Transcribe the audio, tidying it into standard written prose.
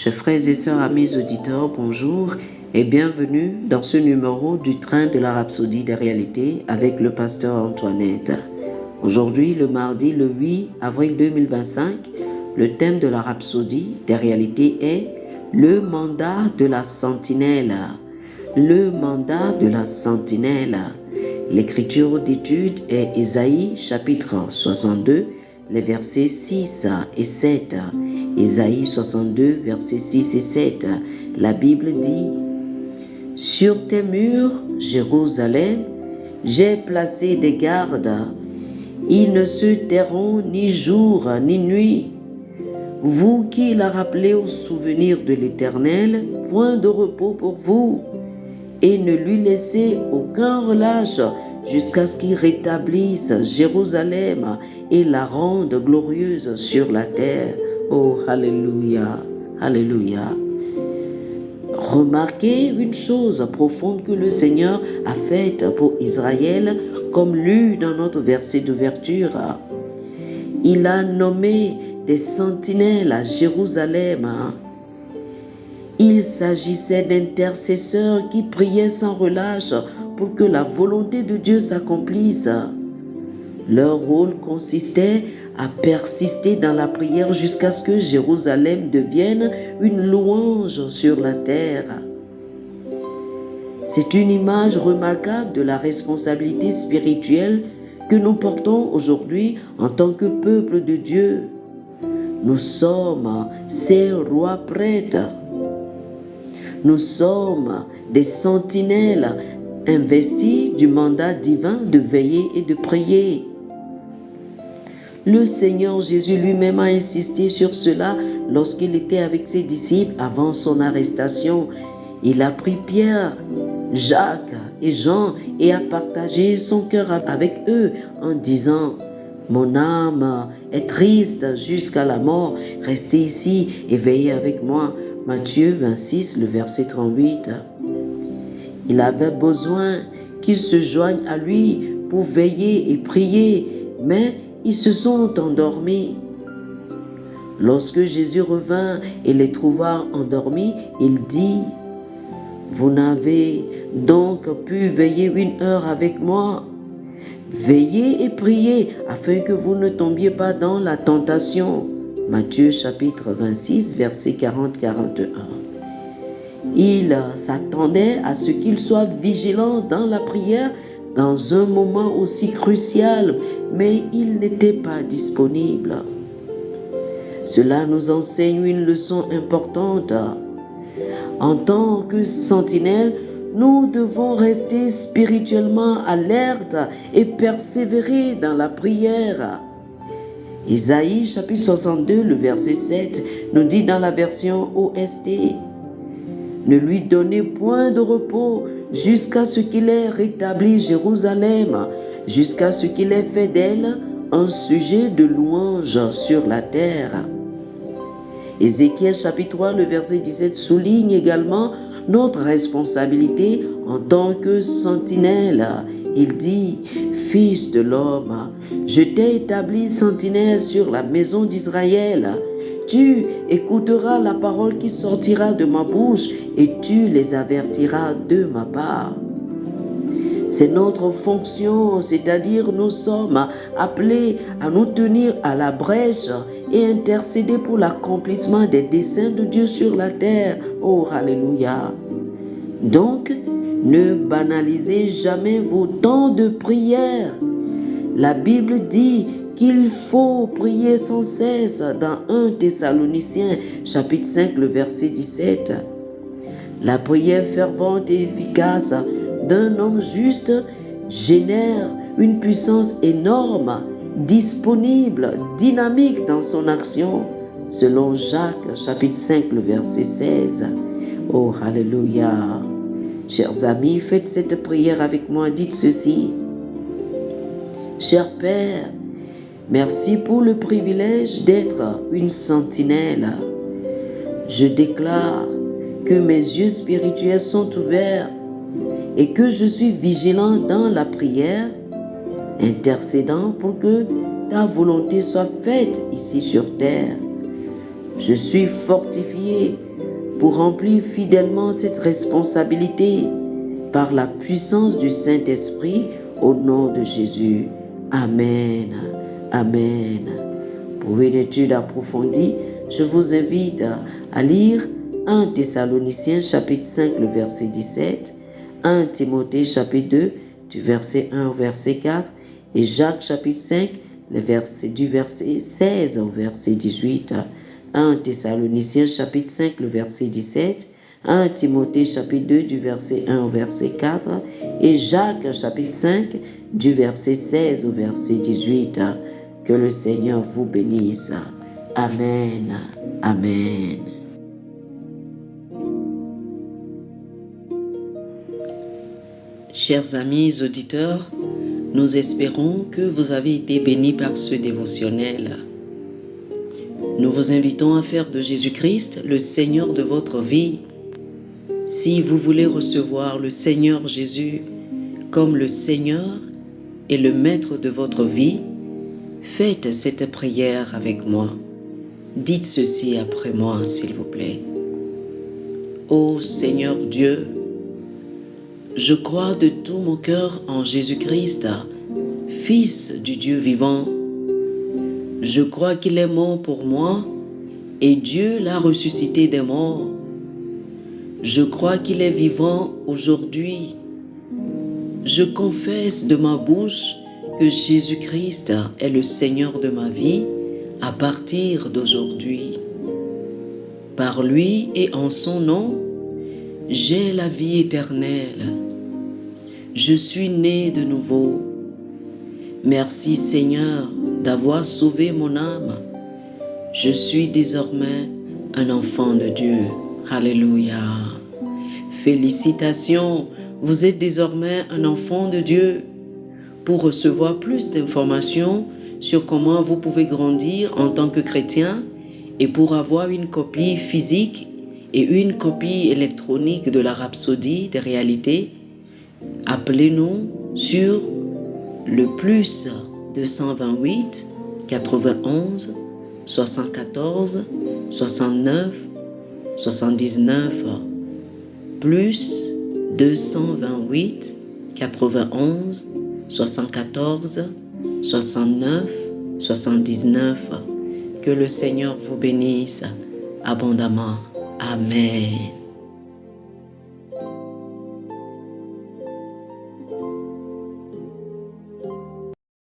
Chers frères et sœurs, amis auditeurs, bonjour et bienvenue dans ce numéro du train de la Rhapsodie des réalités avec le pasteur Antoinette. Aujourd'hui, le mardi le 8 avril 2025, le thème de la Rhapsodie des réalités est le mandat de la sentinelle. Le mandat de la sentinelle. L'écriture d'étude est Ésaïe chapitre 62, les versets 6 et 7. Ésaïe 62, versets 6 et 7. La Bible dit: Sur tes murs, Jérusalem, j'ai placé des gardes. Ils ne se tairont ni jour ni nuit. Vous qui la rappelez au souvenir de l'Éternel, point de repos pour vous, et ne lui laissez aucun relâche jusqu'à ce qu'il rétablisse Jérusalem et la rende glorieuse sur la terre. Oh, alléluia, alléluia. Remarquez une chose profonde que le Seigneur a faite pour Israël, comme lu dans notre verset d'ouverture. Il a nommé des sentinelles à Jérusalem. Il s'agissait d'intercesseurs qui priaient sans relâche pour que la volonté de Dieu s'accomplisse. Leur rôle consistait à persister dans la prière jusqu'à ce que Jérusalem devienne une louange sur la terre. C'est une image remarquable de la responsabilité spirituelle que nous portons aujourd'hui en tant que peuple de Dieu. Nous sommes ces rois prêtres. Nous sommes des sentinelles investis du mandat divin de veiller et de prier. Le Seigneur Jésus lui-même a insisté sur cela lorsqu'il était avec ses disciples avant son arrestation. Il a pris Pierre, Jacques et Jean et a partagé son cœur avec eux en disant: Mon âme est triste jusqu'à la mort, restez ici et veillez avec moi. Matthieu 26, le verset 38. Il avait besoin qu'ils se joignent à lui pour veiller et prier, mais ils se sont endormis. Lorsque Jésus revint et les trouva endormis, il dit: Vous n'avez donc pu veiller 1 heure avec moi. Veillez et priez afin que vous ne tombiez pas dans la tentation. Matthieu chapitre 26, versets 40-41. Il s'attendait à ce qu'ils soient vigilants dans la prière dans un moment aussi crucial, mais ils n'étaient pas disponibles. Cela nous enseigne une leçon importante. En tant que sentinelles, nous devons rester spirituellement alertes et persévérer dans la prière. Ésaïe chapitre 62, le verset 7 nous dit dans la version OST: Ne lui donnez point de repos jusqu'à ce qu'il ait rétabli Jérusalem, jusqu'à ce qu'il ait fait d'elle un sujet de louange sur la terre. Ézéchiel chapitre 3, le verset 17 souligne également notre responsabilité en tant que sentinelle. Il dit: Fils de l'homme, je t'ai établi sentinelle sur la maison d'Israël. Tu écouteras la parole qui sortira de ma bouche et tu les avertiras de ma part. C'est notre fonction, c'est-à-dire nous sommes appelés à nous tenir à la brèche et intercéder pour l'accomplissement des desseins de Dieu sur la terre. Oh, alléluia! Donc, ne banalisez jamais vos temps de prière. La Bible dit qu'il faut prier sans cesse dans 1 Thessaloniciens chapitre 5, le verset 17. La prière fervente et efficace d'un homme juste génère une puissance énorme, disponible, dynamique dans son action, selon Jacques chapitre 5, le verset 16. Oh, alléluia! Chers amis, faites cette prière avec moi, dites ceci: Cher Père, merci pour le privilège d'être une sentinelle. Je déclare que mes yeux spirituels sont ouverts et que je suis vigilant dans la prière, intercédant pour que ta volonté soit faite ici sur terre. Je suis fortifié pour remplir fidèlement cette responsabilité par la puissance du Saint-Esprit au nom de Jésus. Amen. Amen. Pour une étude approfondie, je vous invite à lire 1 Thessaloniciens chapitre 5, le verset 17, 1 Timothée chapitre 2, du verset 1 au verset 4, et Jacques chapitre 5, du verset 16 au verset 18, 1 Thessaloniciens chapitre 5, le verset 17, 1 Timothée chapitre 2, du verset 1 au verset 4, et Jacques chapitre 5, du verset 16 au verset 18. Que le Seigneur vous bénisse. Amen. Amen. Chers amis auditeurs, nous espérons que vous avez été bénis par ce dévotionnel. Nous vous invitons à faire de Jésus-Christ le Seigneur de votre vie. Si vous voulez recevoir le Seigneur Jésus comme le Seigneur et le Maître de votre vie, faites cette prière avec moi. Dites ceci après moi, s'il vous plaît. Ô Seigneur Dieu, je crois de tout mon cœur en Jésus-Christ, Fils du Dieu vivant. Je crois qu'il est mort pour moi et Dieu l'a ressuscité des morts. Je crois qu'il est vivant aujourd'hui. Je confesse de ma bouche que Jésus-Christ est le Seigneur de ma vie à partir d'aujourd'hui. Par lui et en son nom, j'ai la vie éternelle. Je suis né de nouveau. Merci Seigneur d'avoir sauvé mon âme. Je suis désormais un enfant de Dieu. Alléluia. Félicitations, vous êtes désormais un enfant de Dieu. Pour recevoir plus d'informations sur comment vous pouvez grandir en tant que chrétien et pour avoir une copie physique et une copie électronique de la Rhapsodie des réalités, appelez-nous sur le plus 228 91 74 69 79 plus 228 91 74 69 79. Que le Seigneur vous bénisse abondamment. Amen.